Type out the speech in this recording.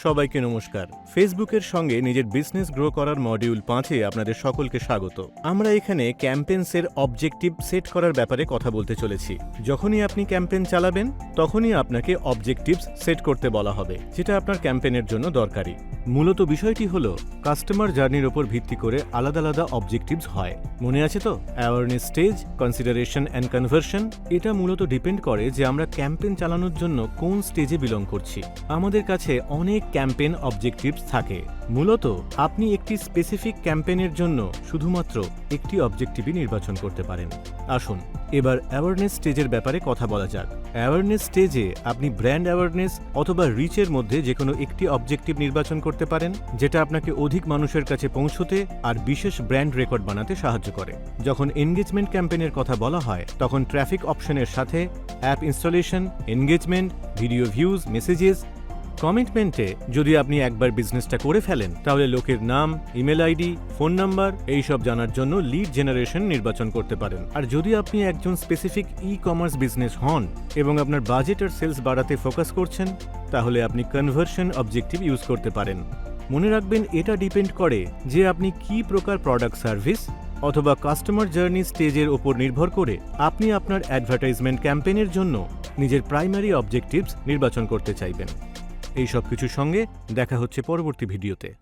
সবাইকে নমস্কার। ফেসবুকের সঙ্গে নিজের বিজনেস গ্রো করার মডিউল 5-এ আপনাদের সকলকে স্বাগত। আমরা এখানে ক্যাম্পেইনসের অবজেক্টিভ সেট করার ব্যাপারে কথা বলতে চলেছি। যখনই আপনি ক্যাম্পেইন চালাবেন তখনই আপনাকে অবজেক্টিভস সেট করতে বলা হবে, যেটা আপনার ক্যাম্পেইনের জন্য দরকারি। মূলত বিষয়টি হলো কাস্টমার জার্নির ওপর ভিত্তি করে আলাদা আলাদা অবজেক্টিভস হয়। মনে আছে তো? Awareness stage, consideration and conversion. এটা মূলত ডিপেন্ড করে যে আমরা ক্যাম্পেইন চালানোর জন্য কোন স্টেজে বিলং করছি। আমাদের কাছে অনেক ক্যাম্পেইন অবজেক্টিভস থাকে। মূলত আপনি একটি স্পেসিফিক ক্যাম্পেইনের জন্য শুধুমাত্র একটি অবজেক্টিভই নির্বাচন করতে পারেন। আসুন এবার অ্যাওয়ারনেস স্টেজের ব্যাপারে কথা বলা যাক। অ্যাওয়ারনেস স্টেজে আপনি ব্র্যান্ড অ্যাওয়ারনেস অথবা রিচের মধ্যে যে কোনো একটি অবজেক্টিভ নির্বাচন করতে পারেন, যেটা আপনাকে অধিক মানুষের কাছে পৌঁছতে আর বিশেষ ব্র্যান্ড রেকর্ড বানাতে সাহায্য করে। যখন এনগেজমেন্ট ক্যাম্পেইনের কথা বলা হয় তখন ট্রাফিক অপশনের সাথে app installation, engagement, video views, messages, কমিটমেন্টে যদি আপনি একবার বিজনেসটা করে ফেলেন তাহলে লোকের নাম, ইমেল আইডি, ফোন নাম্বার এইসব জানার জন্য লিড জেনারেশন নির্বাচন করতে পারেন। আর যদি আপনি একজন স্পেসিফিক ই-কমার্স বিজনেস হন এবং আপনার বাজেট আর সেলস বাড়াতে ফোকাস করছেন, তাহলে আপনি কনভার্সন অবজেক্টিভ ইউজ করতে পারেন। মনে রাখবেন, এটা ডিপেন্ড করে যে আপনি কী প্রকার প্রোডাক্ট সার্ভিস অথবা কাস্টমার জার্নি স্টেজের ওপর নির্ভর করে আপনি আপনার অ্যাডভার্টাইজমেন্ট ক্যাম্পেইনের জন্য নিজের প্রাইমারি অবজেক্টিভস নির্বাচন করতে চাইবেন। এই সব কিছুর সঙ্গে দেখা হচ্ছে পরবর্তী ভিডিওতে।